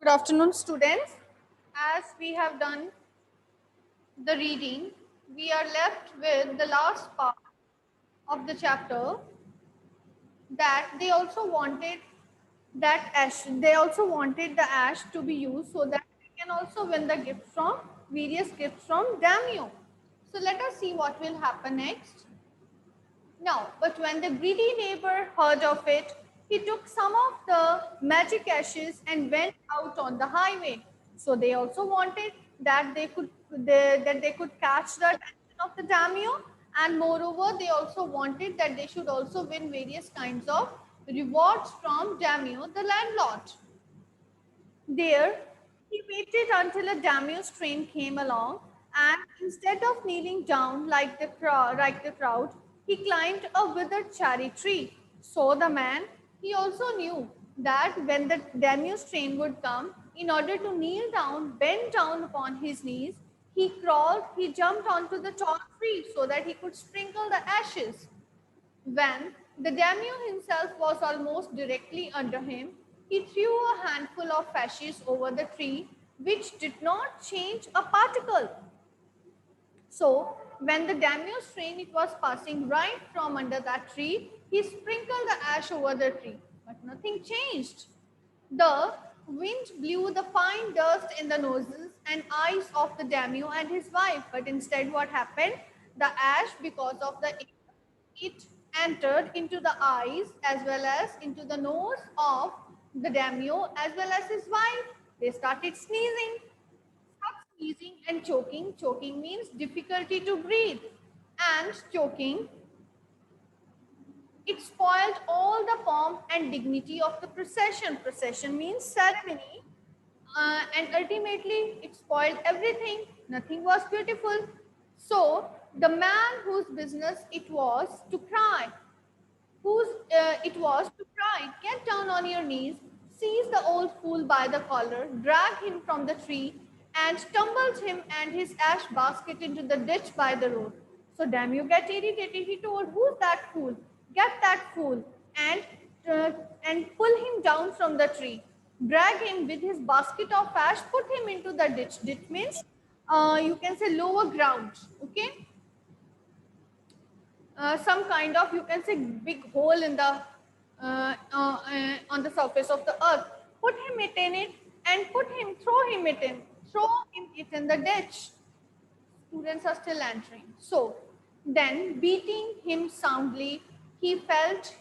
Good afternoon, students. As we have done the reading, we are left with the last part of the chapter that they also wanted the ash to be used so that they can also win the gift from various gifts from Damio. So let us see what will happen next. Now, but when the greedy neighbor heard of it, he took some of the magic ashes and went out on the highway. So they also wanted that they could catch the attention of the daimyo, and moreover, they also wanted that they should also win various kinds of rewards from daimyo, the landlord. There, he waited until a daimyo's train came along, and instead of kneeling down like the crowd, he climbed a withered cherry tree. So the man, he also knew that when the daimyo's train would come, in order to kneel down, bend down upon his knees, he jumped onto the tall tree so that he could sprinkle the ashes. When the daimyo himself was almost directly under him, he threw a handful of ashes over the tree, which did not change a particle. So, when the daimyo's train it was passing right from under that tree, he sprinkled the ash over the tree, but nothing changed. The wind blew the fine dust in the noses and eyes of the daimyo and his wife, but instead, what happened? The ash, because of the air, it entered into the eyes as well as into the nose of the daimyo as well as his wife. They started sneezing. Stop sneezing and choking. Choking means difficulty to breathe. And choking, it spoiled all the pomp and dignity of the procession. Procession means ceremony. And ultimately, it spoiled everything. Nothing was beautiful. So, the man whose business it was to cry, it was to cry, get down on your knees, seize the old fool by the collar, drag him from the tree, and tumbles him and his ash basket into the ditch by the road. So damn you get irritated. He told, who's that fool? Get that fool and uh, and pull him down from the tree. Drag him with his basket of ash, put him into the ditch. Ditch means you can say lower ground. Okay, some kind of you can say big hole in the on the surface of the earth. Put him it in it and throw him it in the ditch. Students are still entering. So then beating him soundly, he felt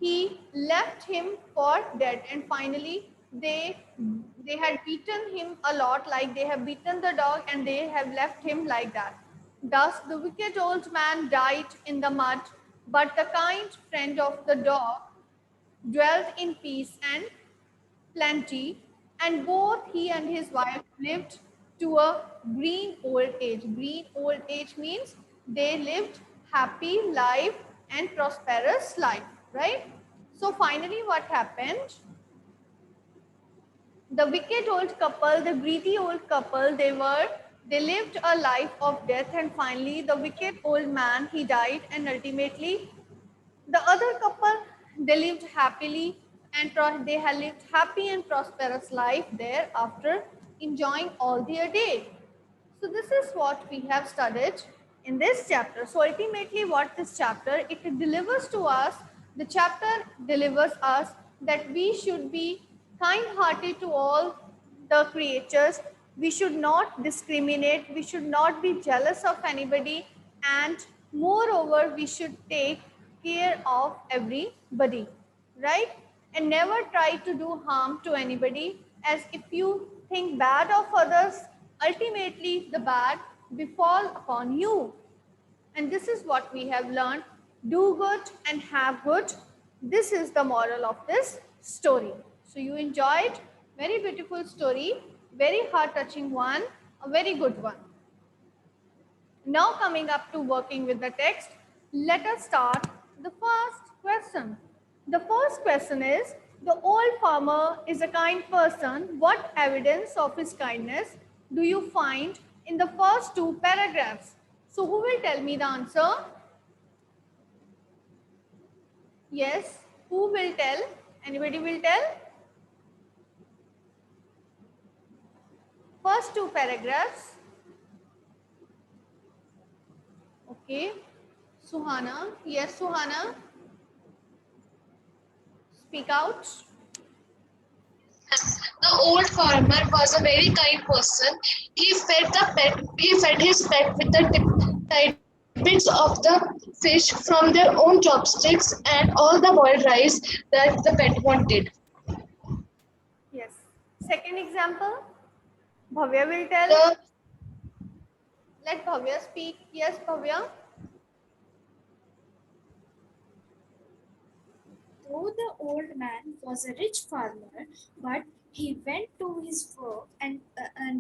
he left him for dead, and finally they had beaten him a lot, like they have beaten the dog and they have left him like that. Thus the wicked old man died in the mud, but the kind friend of the dog dwelt in peace and plenty, and both he and his wife lived to a green old age. Green old age means they lived happy life and prosperous life, right? So finally, what happened? The wicked old couple, the greedy old couple, they lived a life of death, and finally, the wicked old man he died, and ultimately the other couple, they lived happily and they had lived happy and prosperous life there after enjoying all their day. So this is what we have studied in this chapter. So ultimately what this chapter, it delivers to us, the chapter delivers us that we should be kind-hearted to all the creatures. We should not discriminate. We should not be jealous of anybody. And moreover, we should take care of everybody, right? And never try to do harm to anybody, as if you think bad of others, ultimately the bad befall upon you. And this is what we have learned. Do good and have good. This is the moral of this story. So you enjoyed very beautiful story, very heart-touching one, a very good one. Now coming up to working with the text, let us start the first question. The first question is, the old farmer is a kind person. What evidence of his kindness do you find in the first two paragraphs? So who will tell me the answer? Yes, who will tell? Anybody will tell? First two paragraphs. Okay. Suhana. Yes, Suhana. Speak out. The old farmer was a very kind person. He fed his pet with the tidbits of the fish from their own chopsticks and all the boiled rice that the pet wanted. Yes. Second example. Bhavya will tell. The Let Bhavya speak. Yes, Bhavya. Though the old man was a rich farmer, but he went to his work and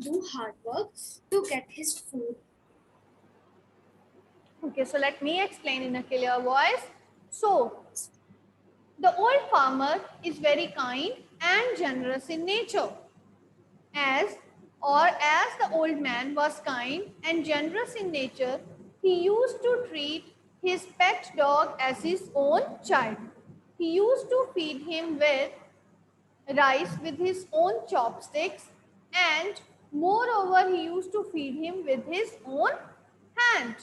do hard work to get his food. Okay, so let me explain in a clear voice. So, the old farmer is very kind and generous in nature. As the old man was kind and generous in nature, he used to treat his pet dog as his own child. He used to feed him with rice with his own chopsticks, and moreover he used to feed him with his own hand.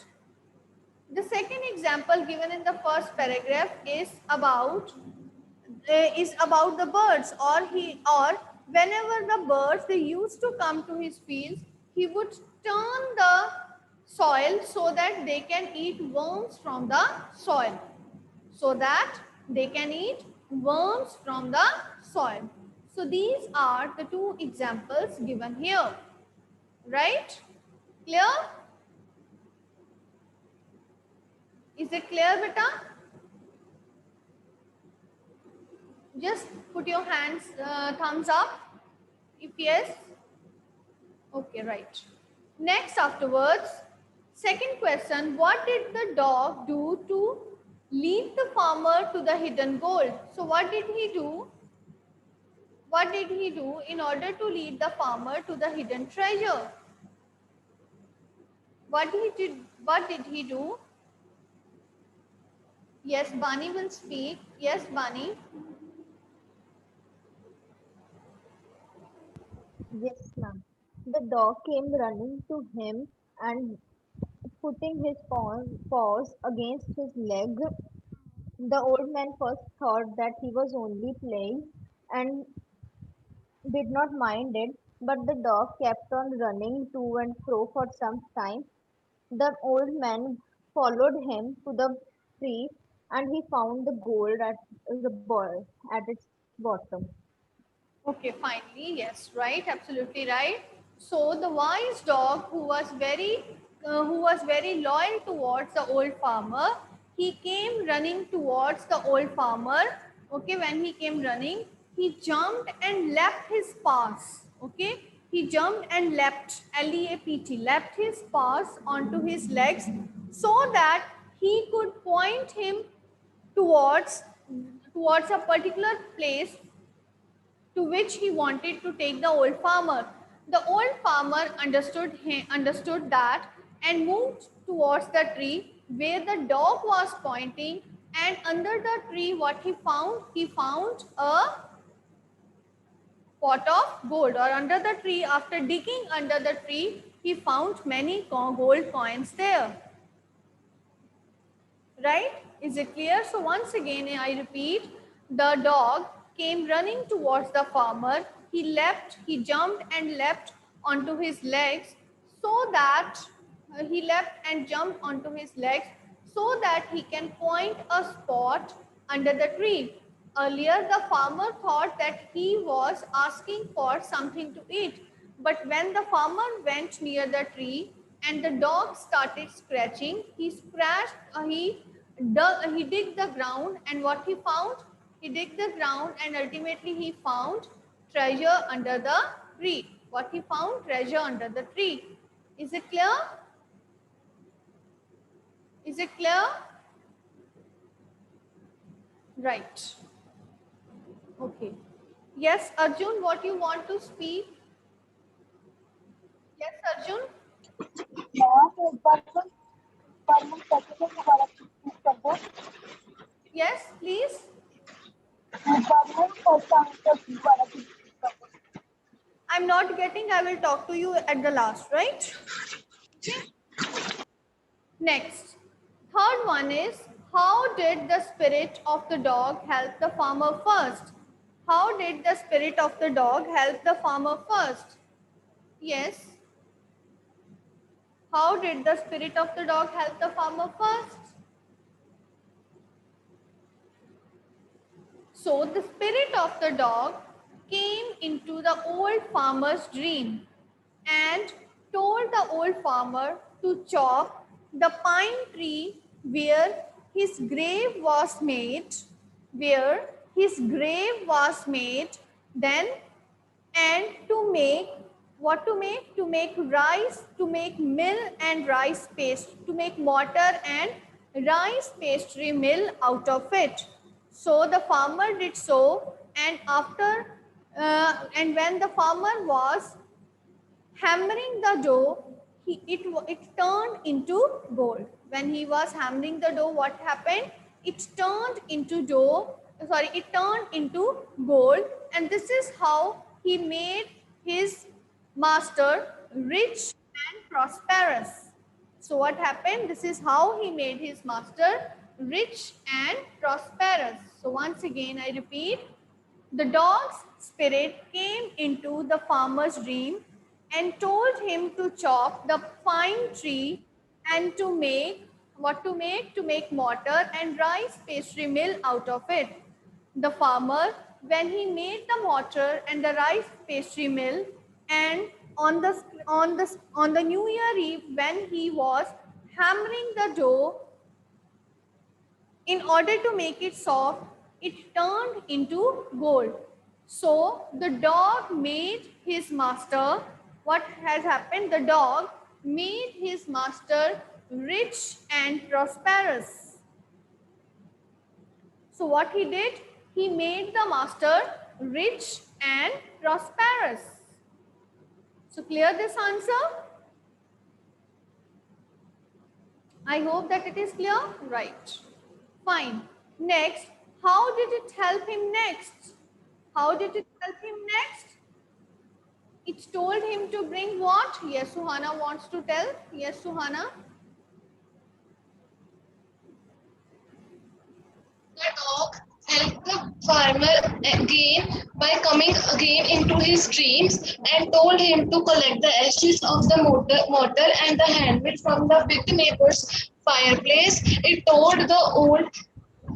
The second example given in the first paragraph is about the birds, or whenever the birds they used to come to his fields, he would turn the soil so that they can eat worms from the soil, so that they can eat worms from the soil. So these are the two examples given here, right? Clear? Is it clear, beta? Just put your hands, thumbs up if yes. Okay, right. Next, afterwards, second question, what did the dog do to lead the farmer to the hidden gold? So what did he do? What did he do in order to lead the farmer to the hidden treasure? What did he do? Yes, Bani will speak. Yes, Bani. Yes, ma'am. The dog came running to him and putting his paws against his leg. The old man first thought that he was only playing and did not mind it, but the dog kept on running to and fro for some time. The old man followed him to the tree and he found the gold at its bottom. Okay, finally, yes, right, absolutely right. So the wise dog, who was very loyal towards the old farmer, he came running towards the old farmer. Okay, when he came running, he jumped and leapt his paws. Okay, he jumped and leapt, L-E-A-P-T, leapt his paws onto his legs so that he could point him towards a particular place to which he wanted to take the old farmer. The old farmer understood that and moved towards the tree where the dog was pointing, and under the tree what he found? He found a pot of gold, or under the tree, after digging under the tree, he found many gold coins there. Right? Is it clear? So once again, I repeat, the dog came running towards the farmer. He jumped and leapt onto his legs so that he leapt and jumped onto his legs so that he can point a spot under the tree. Earlier, the farmer thought that he was asking for something to eat. But when the farmer went near the tree and the dog started scratching, he digged the ground, and what he found? He digged the ground and ultimately he found treasure under the tree. What he found? Treasure under the tree. Is it clear? Is it clear? Right. Okay. Yes, Arjun, what you want to speak? Yes, Arjun. Yes, please. I I'm not getting, I will talk to you at the last, right? Okay. Next, third one is, how did the spirit of the dog help the farmer first? How did the spirit of the dog help the farmer first? Yes. How did the spirit of the dog help the farmer first? So the spirit of the dog came into the old farmer's dream and told the old farmer to chop the pine tree where his grave was made, where his grave was made, then, and to make, what to make? To make rice, to make mill and rice paste, to make mortar and rice pastry mill out of it. So the farmer did so, and after and when the farmer was hammering the dough, it turned into gold. When he was hammering the dough, what happened? It turned into it turned into gold, and this is how he made his master rich and prosperous. So what happened? This is how he made his master rich and prosperous. So once again, I repeat, the dog's spirit came into the farmer's dream and told him to chop the pine tree and to make, what to make? To make mortar and rice pastry mill out of it. The farmer, when he made the mortar and the rice pastry mill, and on the New Year Eve, when he was hammering the dough, in order to make it soft, it turned into gold. So the dog made his master, what has happened? The dog made his master rich and prosperous. So what he did? He made the master rich and prosperous. So clear this answer? I hope that it is clear. Right. Fine. Next, how did it help him next? How did it help him next? It told him to bring what? Yes, Suhana wants to tell. Yes, Suhana. The dog helped the farmer again by coming again into his dreams and told him to collect the ashes of the mortar and the handmill from the big neighbor's fireplace. It told the old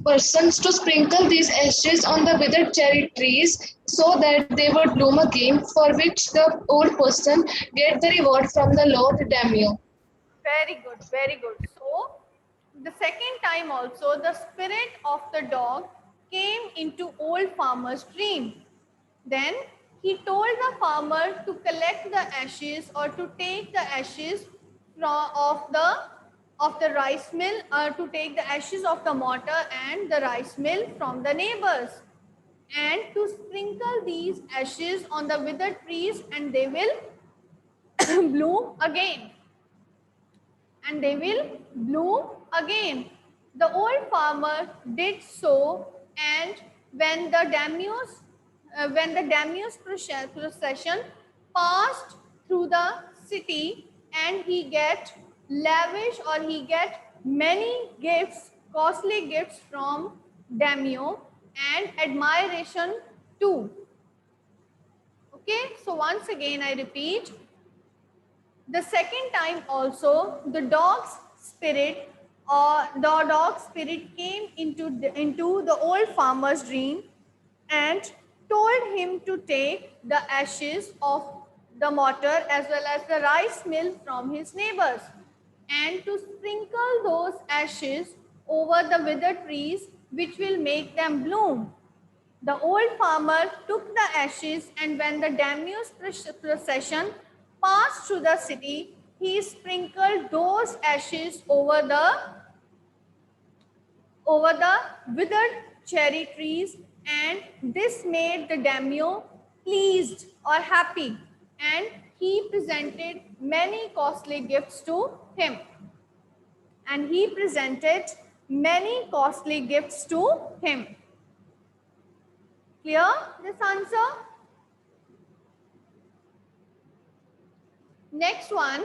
persons to sprinkle these ashes on the withered cherry trees so that they would bloom again, for which the old person get the reward from the Lord Damio. Very good, very good. So, the second time also, the spirit of the dog came into old farmer's dream. Then he told the farmer to collect the ashes or to take the ashes of the rice mill, to take the ashes of the mortar and the rice mill from the neighbors, and to sprinkle these ashes on the withered trees, and they will bloom again. And they will bloom again. The old farmer did so, and when the daimyo's procession passed through the city, and he get lavish, or he get many gifts, costly gifts from daimyo, and admiration too. Okay, so once again I repeat, the second time also, the dog's spirit came into the old farmer's dream and told him to take the ashes of the mortar as well as the rice mill from his neighbors, and to sprinkle those ashes over the withered trees, which will make them bloom. The old farmer took the ashes, and when the daimyo's procession passed through the city, he sprinkled those ashes over the withered cherry trees, and this made the daimyo pleased or happy, and he presented many costly gifts to him. And he presented many costly gifts to him. Clear this answer? Next one,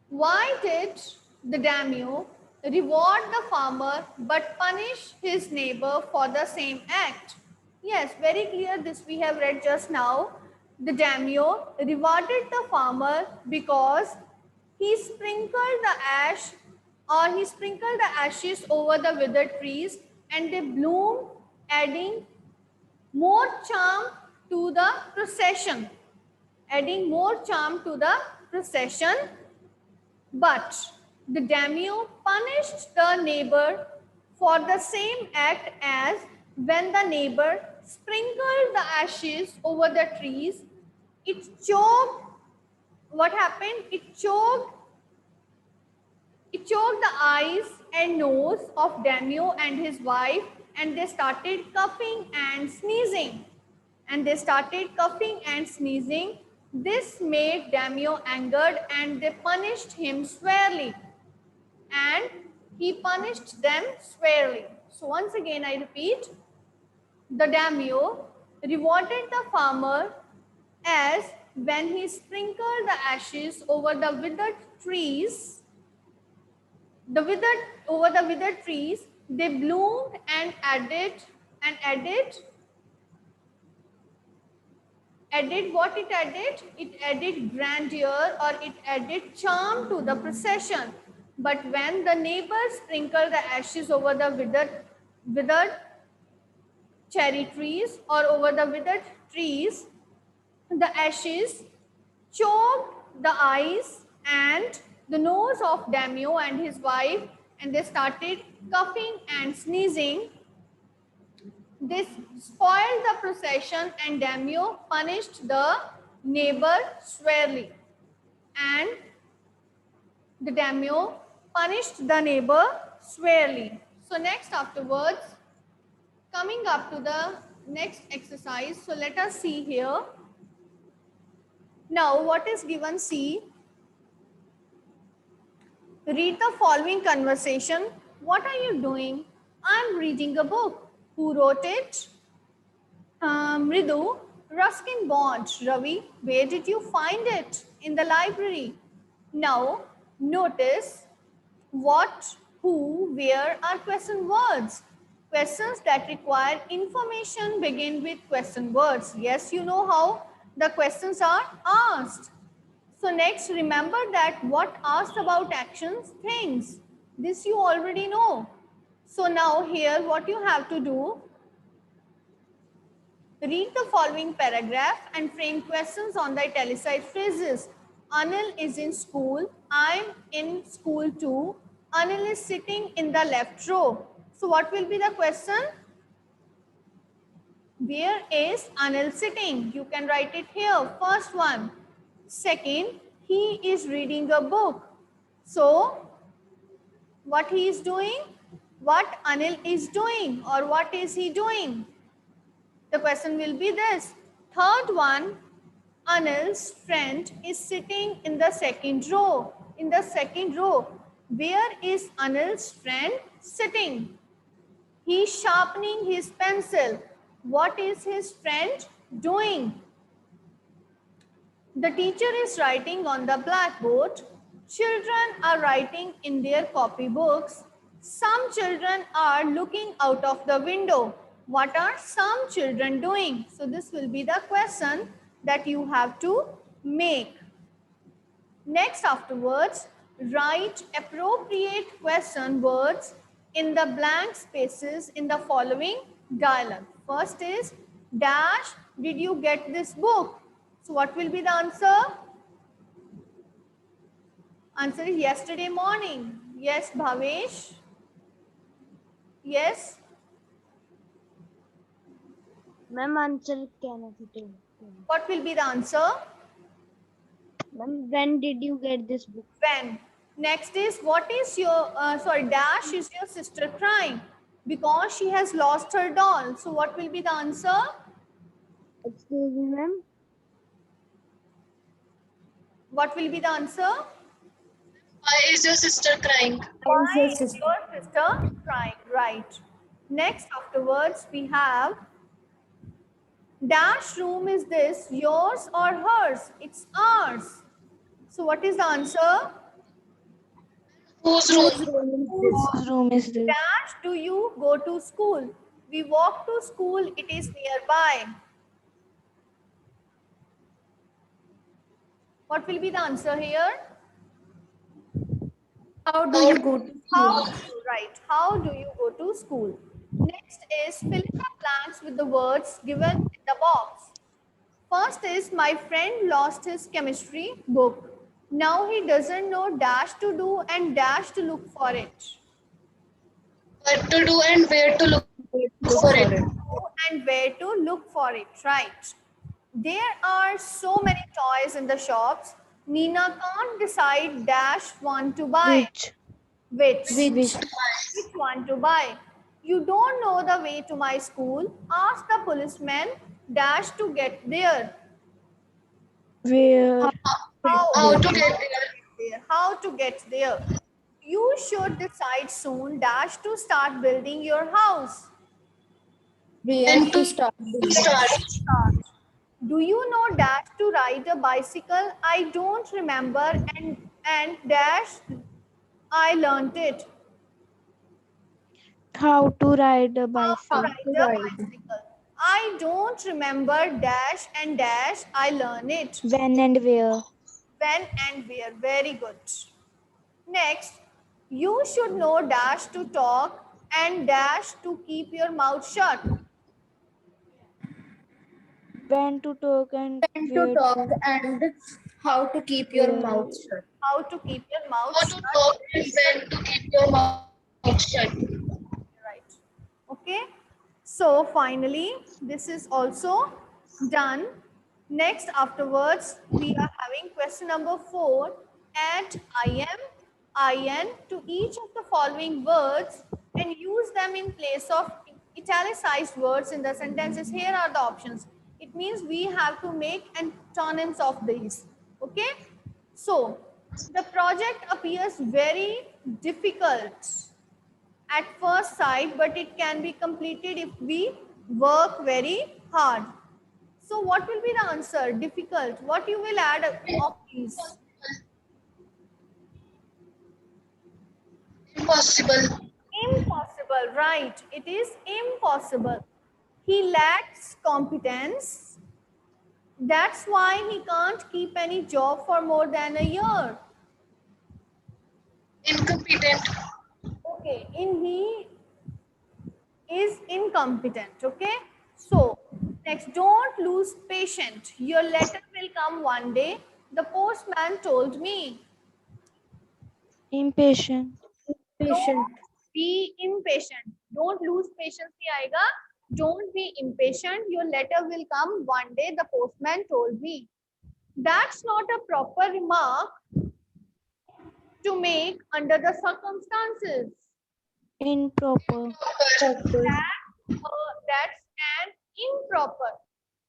why did the daimyo reward the farmer but punish his neighbor for the same act? Yes, very clear. This we have read just now. The daimyo rewarded the farmer because he sprinkled the ash or he sprinkled the ashes over the withered trees and they bloomed, adding more charm to the procession. Adding more charm to the procession. But the daimyo punished the neighbor for the same act as when the neighbor sprinkled the ashes over the trees. It choked, what happened? It choked the eyes and nose of daimyo and his wife, and they started coughing and sneezing. This made daimyo angered and they punished him severely. And he punished them severely. So once again I repeat, the daimyo rewarded the farmer as when he sprinkled the ashes over the withered trees, over the withered trees, they bloomed and added what it added? It added grandeur or it added charm to the procession. But when the neighbors sprinkled the ashes over the withered cherry trees or over the withered trees, the ashes choked the eyes and the nose of daimyo and his wife, and they started coughing and sneezing. This spoiled the procession and daimyo punished the neighbor severely. And the daimyo punished the neighbor severely. So next afterwards, coming up to the next exercise. So let us see here. Now what is given? See. Read the following conversation. What are you doing? I'm reading a book. Who wrote it? Mridu. Ruskin Bond. Ravi. Where did you find it? In the library. Now notice what, who, where are question words. Questions that require information begin with question words. Yes, you know how the questions are asked. So next, remember that what asked about actions, things. This you already know. So now here what you have to do, read the following paragraph and frame questions on the italicized phrases. Anil is in school. I'm in school too. Anil is sitting in the left row. So what will be the question? Where is Anil sitting? You can write it here. First one. Second, he is reading a book. So what he is doing? What Anil is doing, or what is he doing? The question will be this. Third one, Anil's friend is sitting in the second row. In the second row. Where is Anil's friend sitting? He is sharpening his pencil. What is his friend doing? The teacher is writing on the blackboard. Children are writing in their copybooks. Some children are looking out of the window. What are some children doing? So this will be the question that you have to make. Next afterwards, write appropriate question words in the blank spaces in the following dialogue. First is, dash, did you get this book? So what will be the answer? Answer is yesterday morning. Yes, Bhavesh. Yes. Ma'am, answer can I? What will be the answer? Ma'am, when did you get this book? When. Next is, what is your, dash is your sister crying? Because she has lost her doll. So what will be the answer? Excuse me, ma'am. What will be the answer? Why is your sister crying? Why is your sister crying? Right. Next afterwards we have, dash room is this, yours or hers? It's ours. So what is the answer? Whose room? Whose room is this? Dash do you go to school? We walk to school, it is nearby. What will be the answer here? How do you go to How do you write? How do you go to school? Next is fill in the blanks with the words given in the box. First is my friend lost his chemistry book. Now he doesn't know dash to do and dash to look for it. What to do and where to look for it. And where to look for it, right? There are so many toys in the shops. Nina can't decide dash one to buy. Which one to buy? You don't know the way to my school. Ask the policeman dash to get there. Where? How to get there. How to get there? You should decide soon dash to start building your house. When to start. Do you know dash to ride a bicycle? I don't remember and dash I learned it. How to ride a How to bicycle? ride a bicycle. I don't remember dash and dash I learned it. When and where? When and where. Very good. Next, you should know dash to talk and dash to keep your mouth shut. When to talk and where to. and how to keep your mouth shut. How to keep your mouth How to shut. talk and when to keep your mouth shut. Right. Okay. So finally, this is also done. Next, afterwards, we are having question number 4. Add in to each of the following words and use them in place of italicized words in the sentences. Here are the options. It means we have to make antonyms of these. Okay. So the project appears very difficult at first sight, but it can be completed if we work very hard. So what will be the answer? Difficult. What you will add of these? Impossible. Impossible, right. It is impossible. He lacks competence. That's why he can't keep any job for more than a year. Incompetent. Okay, he is incompetent. Okay, so next, don't lose patience. Your letter will come one day. The postman told me. Impatient. Don't be impatient. Don't lose patience. Aayega. Don't be impatient. Your letter will come one day. The postman told me. That's not a proper remark to make under the circumstances. Improper. That's an improper.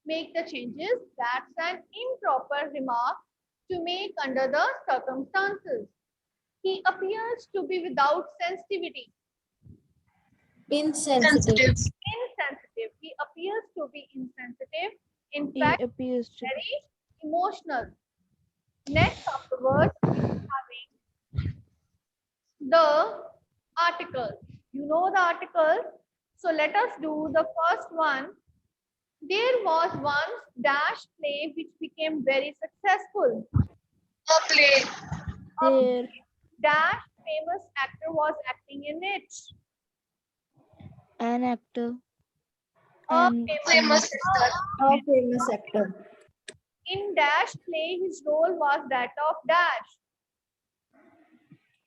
Make the changes. That's an improper remark to make under the circumstances. He appears to be without sensitivity. Sensitive. Insensitive. He appears to be insensitive. In He fact, appears to. very emotional. Next, afterwards, having the article. You know the article. So let us do the first one. There was once dash play which became very successful. A play. There. Dash famous actor was acting in it. An actor. A And Famous actor. famous actor. In dash play, his role was that of dash.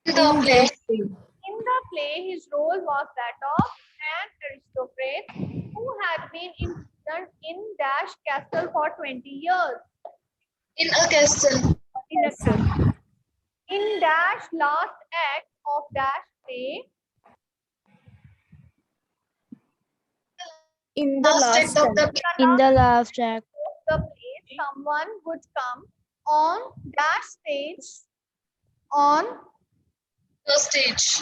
The play. In the play, his role was that of an aristocrat who had been imprisoned in dash castle for 20 years. In a castle. In dash last act of dash play, In Last act of the play. in the last act. the play, someone would come on dash stage on The stage.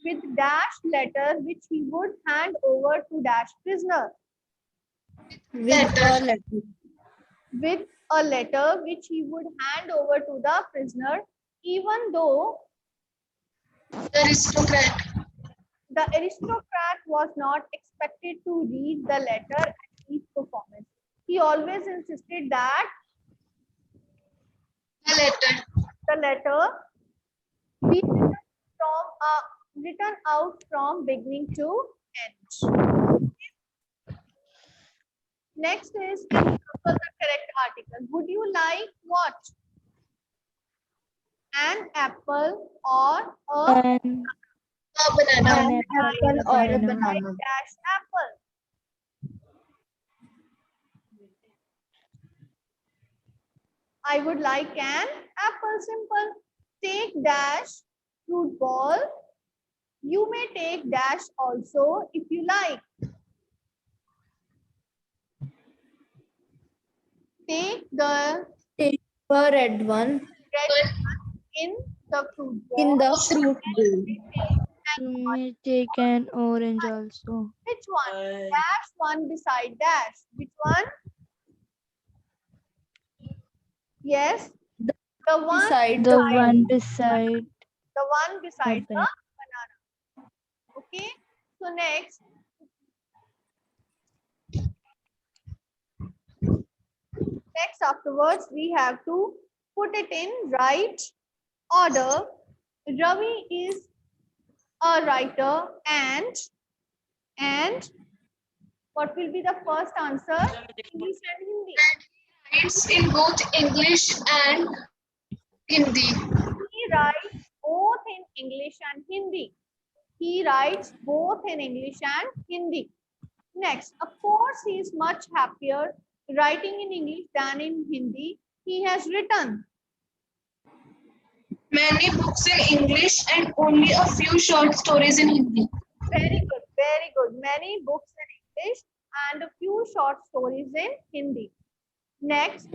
with dash letter which he would hand over to dash prisoner Letter. with a letter which he would hand over to the prisoner, even though The aristocrat. the aristocrat was not expected to read the letter at each performance. He always insisted that The letter. the letter be written out from beginning to end. Next is encircle the correct article. Would you like what? An apple or a An A banana. an Apple or a banana. banana. dash apple? I would like an apple. Simple. Take dash fruit ball. You may take dash also if you like. Take the Take a red one red in the fruit ball. in the fruit bowl. You may take an orange also. Which one? Dash one beside dash. Which one? Yes. The one Beside The one beside beside the banana. banana. Okay. So next. Next afterwards we have to put it in right order. Ravi is a writer and what will be the first answer? English and Hindi. Writes in both English and Hindi. He writes both in English and Hindi. He writes both in English and Hindi. Next, of course, he is much happier writing in English than in Hindi. He has written Many books in English and only a few short stories in Hindi. very good, very good. Many books in English and a few short stories in Hindi. Next,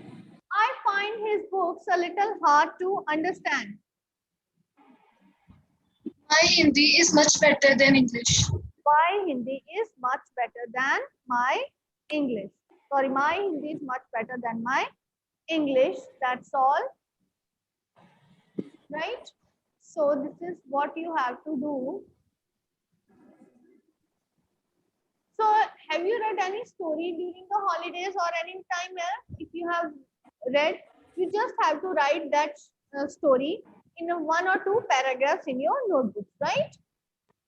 I find his books a little hard to understand. My Hindi is much better than English. My Hindi is much better than my English. Sorry, my Hindi is much better than my English. That's all. Right? So this is what you have to do. So have you read any story during the holidays or any time else? If you have read, you just have to write that story in a 1 or 2 paragraphs in your notebook, right?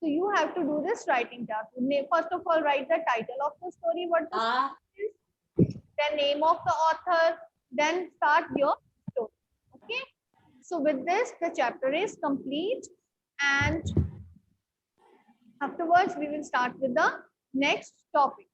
So you have to do this writing task. First of all, write the title of the story, what the story is, the name of the author, then start your story. Okay. So with this, the chapter is complete, and afterwards we will start with the next topic.